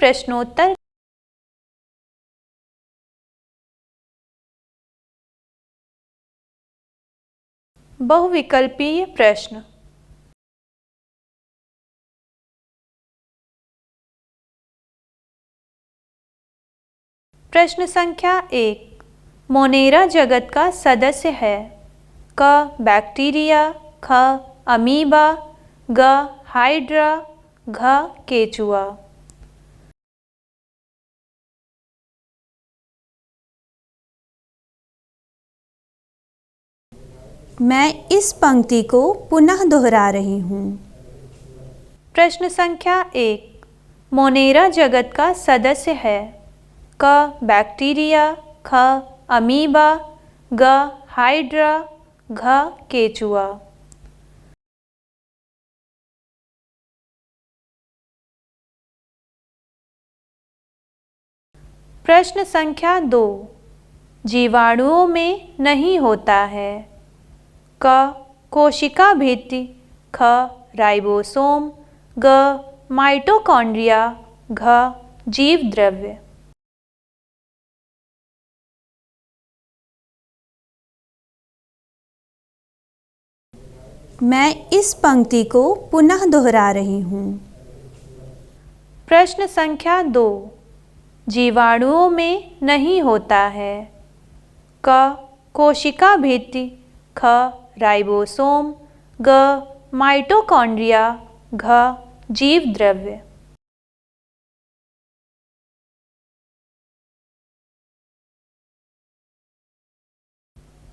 प्रश्नोत्तर। बहुविकल्पीय प्रश्न। प्रश्न संख्या 1। मोनेरा जगत का सदस्य है। क बैक्टीरिया, ख अमीबा, ग हाइड्रा, घ केचुआ। मैं इस पंक्ति को पुनः दोहरा रही हूँ। प्रश्न संख्या 1। मोनेरा जगत का सदस्य है। क बैक्टीरिया, ख अमीबा, ग हाइड्रा, घ केचुआ। प्रश्न संख्या 2। जीवाणुओं में नहीं होता है। क कोशिका भित्ति, ख राइबोसोम, ग माइटोकॉन्ड्रिया, घ जीव द्रव्य। मैं इस पंक्ति को पुनः दोहरा रही हूँ। प्रश्न संख्या 2। जीवाणुओं में नहीं होता है। क कोशिका भित्ति, ख राइबोसोम, ग माइटोकॉन्ड्रिया, घ जीव द्रव्य।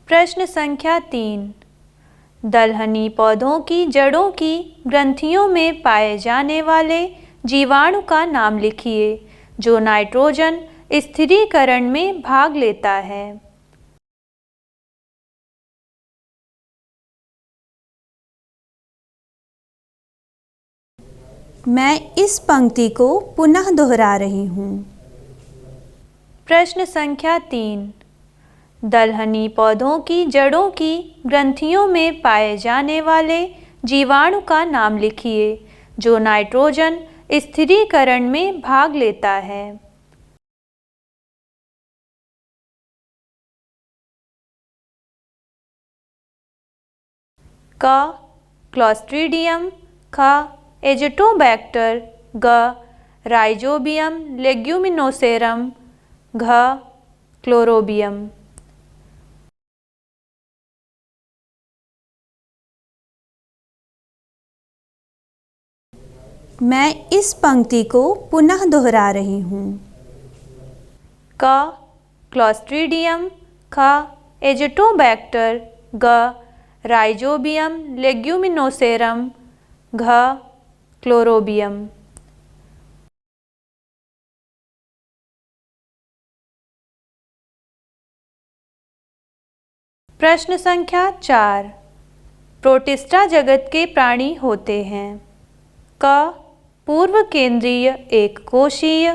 प्रश्न संख्या 3। दलहनी पौधों की जड़ों की ग्रंथियों में पाए जाने वाले जीवाणु का नाम लिखिए जो नाइट्रोजन स्थिरीकरण में भाग लेता है। मैं इस पंक्ति को पुनः दोहरा रही हूँ। प्रश्न संख्या 3। दलहनी पौधों की जड़ों की ग्रंथियों में पाए जाने वाले जीवाणु का नाम लिखिए जो नाइट्रोजन स्थिरीकरण में भाग लेता है। क क्लॉस्ट्रीडियम, ख एजोटोबैक्टर, ग राइजोबियम लेग्यूमिनोसेरम, घ क्लोरोबियम। मैं इस पंक्ति को पुनः दोहरा रही हूँ। क क्लॉस्ट्रीडियम, ख एजोटोबैक्टर, ग राइजोबियम लेग्यूमिनोसेरम, घ क्लोरोबियम। प्रश्न संख्या 4। प्रोटिस्टा जगत के प्राणी होते हैं। क पूर्व केंद्रीय एक कोशीय,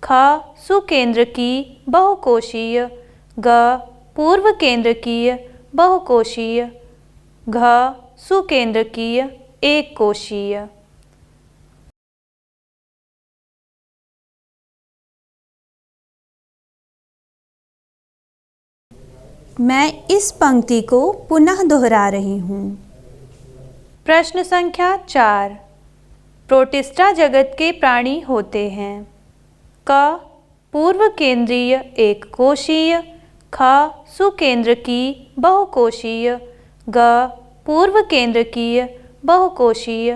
ख सुकेंद्रकी बहुकोशीय, ग पूर्व केंद्रकीय बहुकोशीय, घ सुकेंद्रकीय एक कोशीय। मैं इस पंक्ति को पुनः दोहरा रही हूँ। प्रश्न संख्या 4। प्रोटिस्टा जगत के प्राणी होते हैं। क पूर्व केंद्रीय एक कोशीय, ख सुकेंद्रकी बहुकोशीय, ग पूर्व केंद्रकीय बहुकोशीय,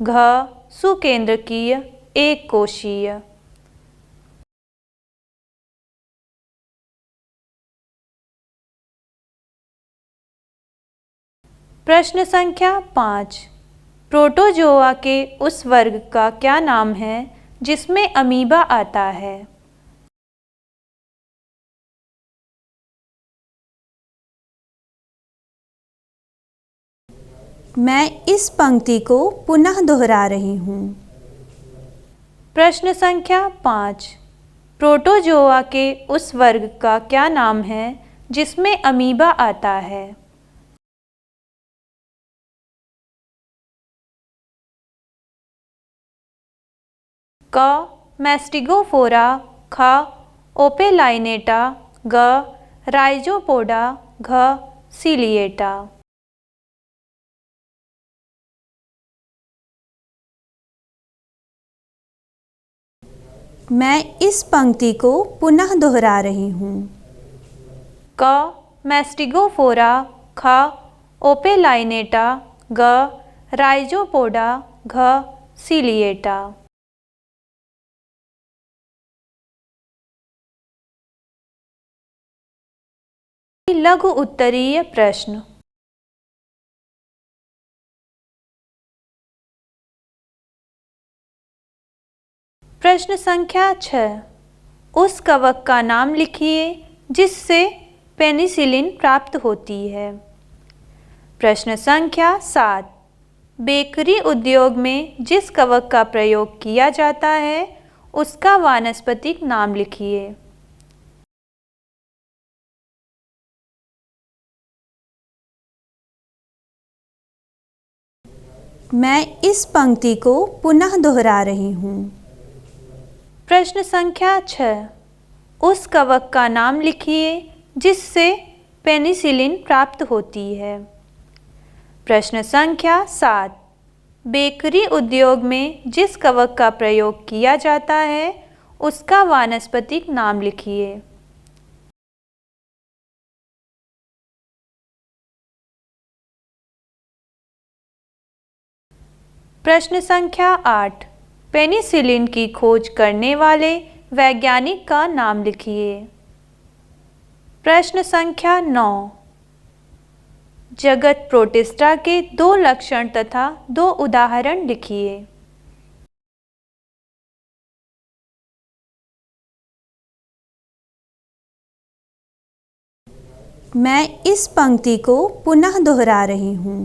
घ सुकेंद्रकीय एक कोशीय। प्रश्न संख्या 5। प्रोटोजोआ के उस वर्ग का क्या नाम है जिसमें अमीबा आता है। मैं इस पंक्ति को पुनः दोहरा रही हूँ। प्रश्न संख्या 5। प्रोटोजोआ के उस वर्ग का क्या नाम है जिसमें अमीबा आता है। क मैस्टिगोफोरा, ख ओपेलाइनेटा, ग राइजोपोडा, घ सिलिएटा। मैं इस पंक्ति को पुनः दोहरा रही हूँ। क मैस्टिगोफोरा, ख ओपेलाइनेटा, ग राइजोपोडा, घ सिलिएटा। लघु उत्तरीय प्रश्न। प्रश्न संख्या 6। उस कवक का नाम लिखिए जिससे पेनिसिलिन प्राप्त होती है। प्रश्न संख्या 7। बेकरी उद्योग में जिस कवक का प्रयोग किया जाता है उसका वानस्पतिक नाम लिखिए। मैं इस पंक्ति को पुनः दोहरा रही हूँ। प्रश्न संख्या 6। उस कवक का नाम लिखिए जिससे पेनिसिलिन प्राप्त होती है। प्रश्न संख्या 7। बेकरी उद्योग में जिस कवक का प्रयोग किया जाता है उसका वानस्पतिक नाम लिखिए। प्रश्न संख्या 8। पेनिसिलिन की खोज करने वाले वैज्ञानिक का नाम लिखिए। प्रश्न संख्या 9। जगत प्रोटिस्टा के 2 लक्षण तथा 2 उदाहरण लिखिए। मैं इस पंक्ति को पुनः दोहरा रही हूँ।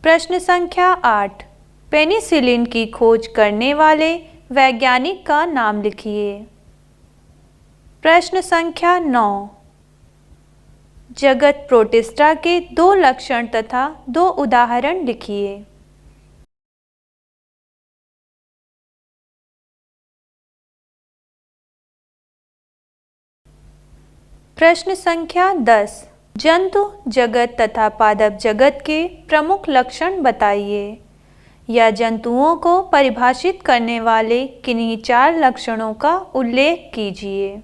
प्रश्न संख्या 8। पेनिसिलिन की खोज करने वाले वैज्ञानिक का नाम लिखिए। प्रश्न संख्या 9। जगत प्रोटिस्टा के 2 लक्षण तथा 2 उदाहरण लिखिए। प्रश्न संख्या 10। जंतु जगत तथा पादप जगत के प्रमुख लक्षण बताइए या जंतुओं को परिभाषित करने वाले किन्हीं 4 लक्षणों का उल्लेख कीजिए।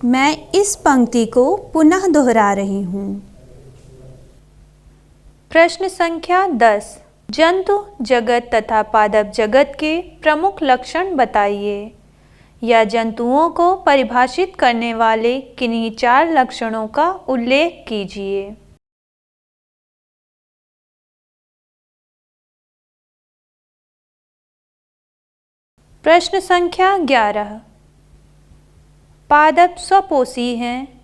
मैं इस पंक्ति को पुनः दोहरा रही हूँ। प्रश्न संख्या 10। जंतु जगत तथा पादप जगत के प्रमुख लक्षण बताइए या जंतुओं को परिभाषित करने वाले किन्हीं 4 लक्षणों का उल्लेख कीजिए। प्रश्न संख्या 11। पादप स्वपोषी हैं।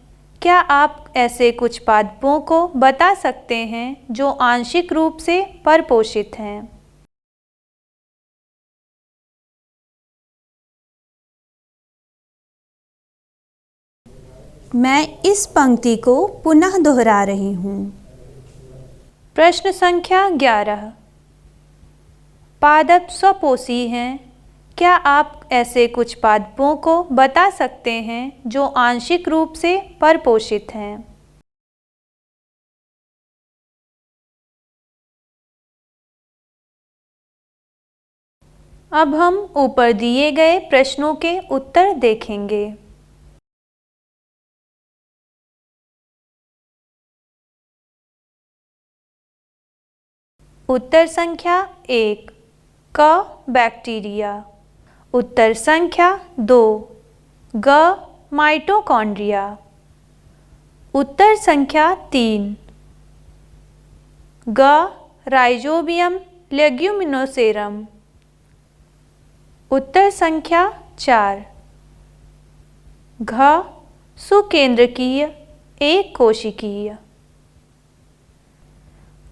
क्या आप ऐसे कुछ पादपों को बता सकते हैं जो आंशिक रूप से परपोषित हैं? मैं इस पंक्ति को पुनः दोहरा रही हूँ। प्रश्न संख्या 11। पादप स्वपोषी हैं। क्या आप ऐसे कुछ पादपों को बता सकते हैं जो आंशिक रूप से परपोषित हैं? अब हम ऊपर दिए गए प्रश्नों के उत्तर देखेंगे। उत्तर संख्या 1 क बैक्टीरिया। उत्तर संख्या 2 ग माइटोकॉन्ड्रिया। उत्तर संख्या 3 ग राइजोबियम लेग्यूमिनोसेरम। उत्तर संख्या 4 घ सुकेंद्रकीय एक कोशिकीय।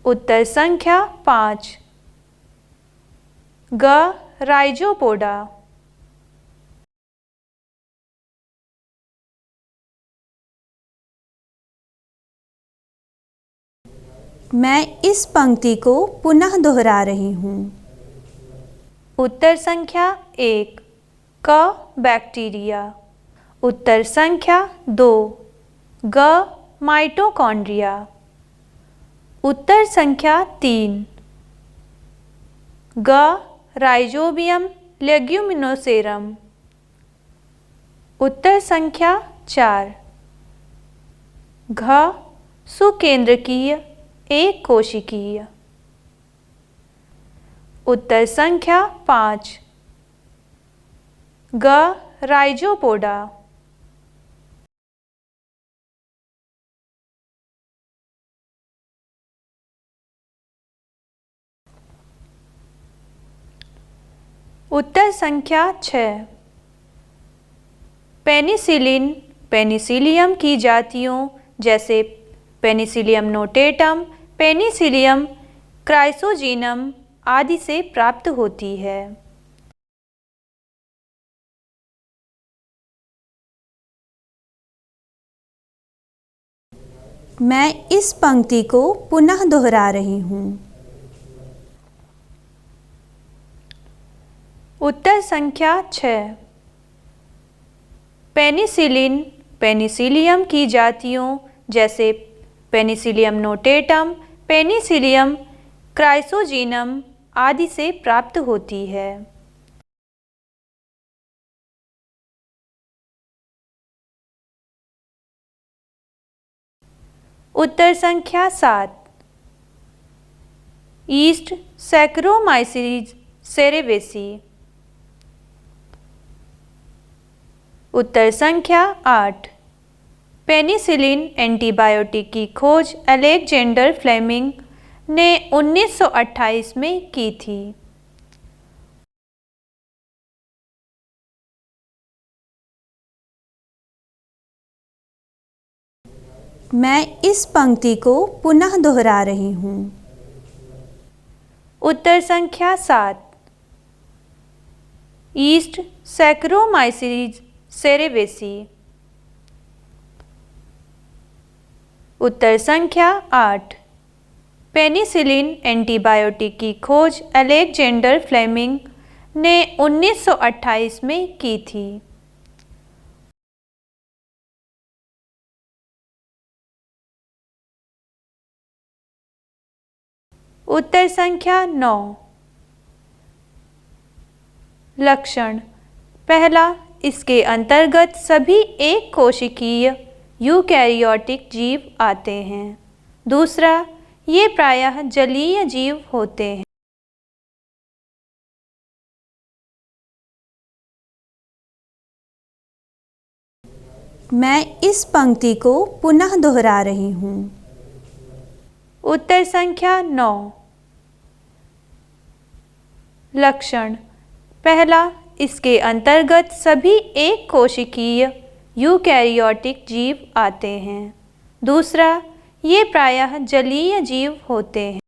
उत्तर संख्या 5 ग राइजोपोडा। मैं इस पंक्ति को पुनः दोहरा रही हूँ। उत्तर संख्या 1 क बैक्टीरिया। उत्तर संख्या 2 ग माइटोकॉन्ड्रिया। उत्तर संख्या 3 ग राइजोबियम लेग्यूमिनोसेरम। उत्तर संख्या 4 घ सुकेंद्रकीय एक कोशिकीय। उत्तर संख्या 5 ग राइजोपोडा। उत्तर संख्या 6 पेनिसिलिन पेनिसिलियम की जातियों जैसे पेनिसिलियम नोटेटम, पेनिसिलियम क्राइसोजीनम आदि से प्राप्त होती है। मैं इस पंक्ति को पुनः दोहरा रही हूँ। उत्तर संख्या 6 पेनिसिलिन पेनिसिलियम की जातियों जैसे पेनिसिलियम नोटेटम, पेनिसिलियम क्राइसोजीनम आदि से प्राप्त होती है। उत्तर संख्या 7 ईस्ट सैकरोमाइसीज सेरेवेसी। उत्तर संख्या 8 पेनिसिलिन एंटीबायोटिक की खोज अलेक्जेंडर फ्लेमिंग ने 1928 में की थी। मैं इस पंक्ति को पुनः दोहरा रही हूँ। उत्तर संख्या 7 ईस्ट सैकरोमाइसीज सेरेवेसी। उत्तर संख्या 8 पेनिसिलिन एंटीबायोटिक की खोज अलेक्जेंडर फ्लेमिंग ने 1928 में की थी। उत्तर संख्या 9 लक्षण। पहला, इसके अंतर्गत सभी एक कोशिकीय यूकैरियोटिक जीव आते हैं। दूसरा, ये प्रायः जलीय जीव होते हैं। मैं इस पंक्ति को पुनः दोहरा रही हूँ। उत्तर संख्या 9 लक्षण। पहला, इसके अंतर्गत सभी एक कोशिकीय यूकैरियोटिक जीव आते हैं। दूसरा, ये प्रायः जलीय जीव होते हैं।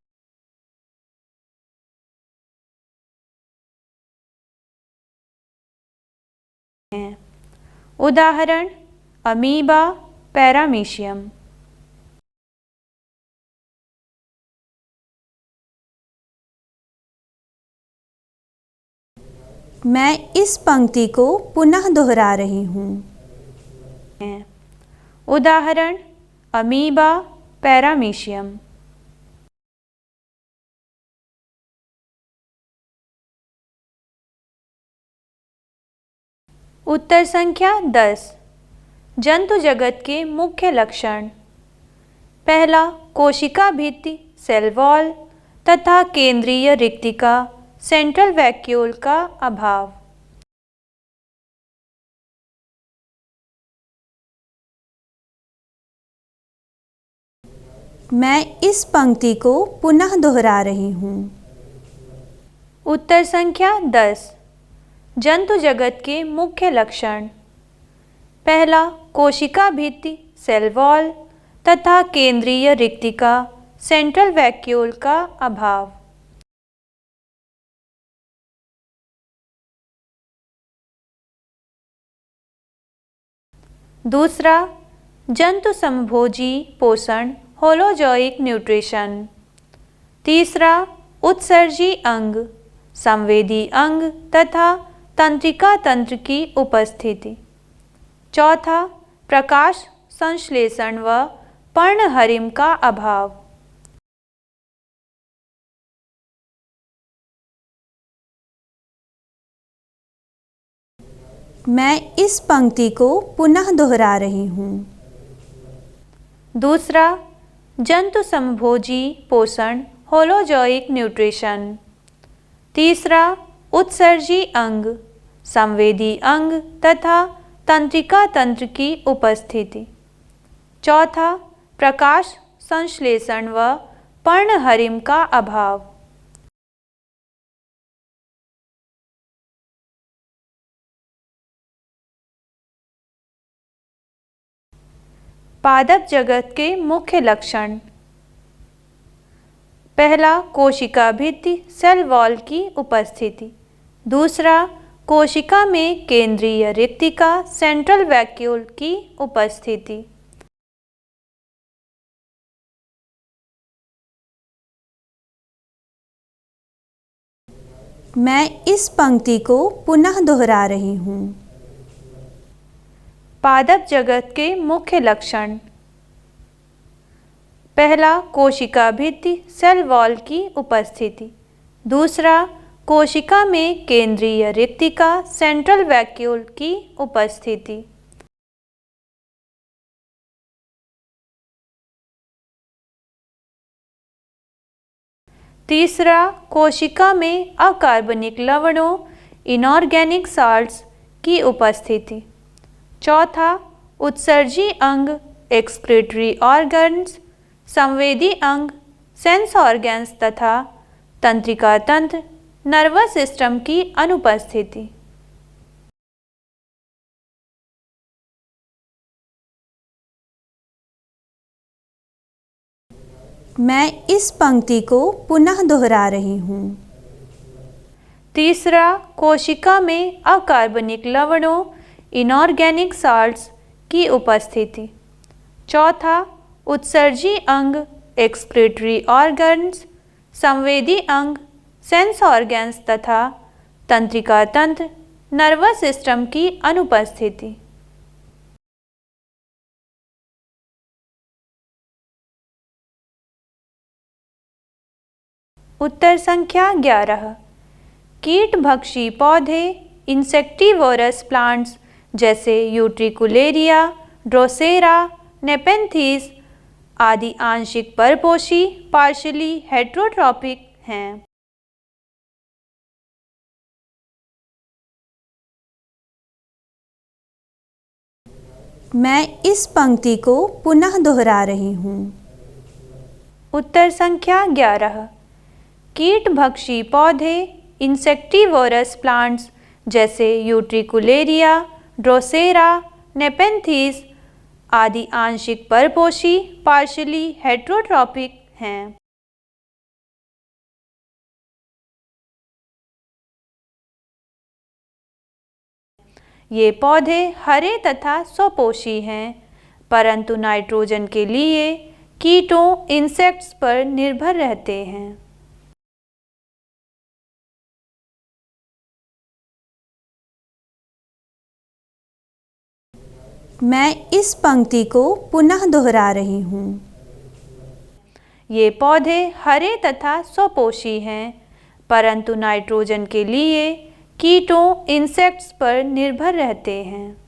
उदाहरण अमीबा, पैरामीशियम। मैं इस पंक्ति को पुनः दोहरा रही हूँ। उदाहरण अमीबा, पैरामीशियम। उत्तर संख्या 10 जंतु जगत के मुख्य लक्षण। पहला, कोशिका भित्ति सेल वॉल तथा केंद्रीय रिक्तिका सेंट्रल वैक्यूल का अभाव। मैं इस पंक्ति को पुनः दोहरा रही हूँ। उत्तर संख्या 10 जंतु जगत के मुख्य लक्षण। पहला, कोशिका भित्ति सेल वॉल तथा केंद्रीय रिक्तिका सेंट्रल वैक्यूल का अभाव। दूसरा, जंतु समभोजी पोषण होलोजोइक न्यूट्रिशन। तीसरा, उत्सर्जी अंग, संवेदी अंग तथा तंत्रिका तंत्र की उपस्थिति। चौथा, प्रकाश संश्लेषण व पर्णहरिम का अभाव। मैं इस पंक्ति को पुनः दोहरा रही हूँ। दूसरा, जंतु समभोजी पोषण होलोजोइक न्यूट्रिशन। तीसरा, उत्सर्जी अंग, संवेदी अंग तथा तंत्रिका तंत्र की उपस्थिति। चौथा, प्रकाश संश्लेषण व पर्णहरिम का अभाव। पादप जगत के मुख्य लक्षण। पहला, कोशिका भित्ति सेल वॉल की उपस्थिति। दूसरा, कोशिका में केंद्रीय रिक्तिका सेंट्रल वैक्यूल की उपस्थिति। मैं इस पंक्ति को पुनः दोहरा रही हूँ। पादप जगत के मुख्य लक्षण। पहला, कोशिका भित्ति सेल वॉल की उपस्थिति। दूसरा, कोशिका में केंद्रीय रिक्तिका सेंट्रल वैक्यूल की उपस्थिति। तीसरा, कोशिका में अकार्बनिक लवणों इनऑर्गेनिक साल्ट्स की उपस्थिति। चौथा, उत्सर्जी अंग एक्सक्रीटरी ऑर्गन्स, संवेदी अंग सेंस ऑर्गन्स तथा तंत्रिका तंत्र नर्वस सिस्टम की अनुपस्थिति। मैं इस पंक्ति को पुनः दोहरा रही हूँ। तीसरा, कोशिका में अकार्बनिक लवणों इनऑर्गेनिक साल्ट्स की उपस्थिति। चौथा, उत्सर्जी अंग एक्सक्रीटरी ऑर्गन्स, संवेदी अंग सेंस ऑर्गन्स तथा तंत्रिका तंत्र नर्वस सिस्टम की अनुपस्थिति। उत्तर संख्या 11। कीटभक्षी पौधे इंसेक्टिवोरस प्लांट्स जैसे यूट्रिकुलेरिया, ड्रोसेरा, नेपेंथीज आदि आंशिक परपोषी पार्शियली हेट्रोट्रॉपिक हैं। मैं इस पंक्ति को पुनः दोहरा रही हूँ। उत्तर संख्या 11। कीटभक्षी पौधे इंसेक्टिवोरस प्लांट्स जैसे यूट्रिकुलेरिया, ड्रोसेरा, नेपेंथीज आदि आंशिक परपोषी पार्शियली हेट्रोट्रॉपिक हैं। ये पौधे हरे तथा स्वपोषी हैं, परंतु नाइट्रोजन के लिए कीटों इंसेक्ट्स पर निर्भर रहते हैं। मैं इस पंक्ति को पुनः दोहरा रही हूँ। ये पौधे हरे तथा स्वपोषी हैं, परंतु नाइट्रोजन के लिए कीटों इंसेक्ट्स पर निर्भर रहते हैं।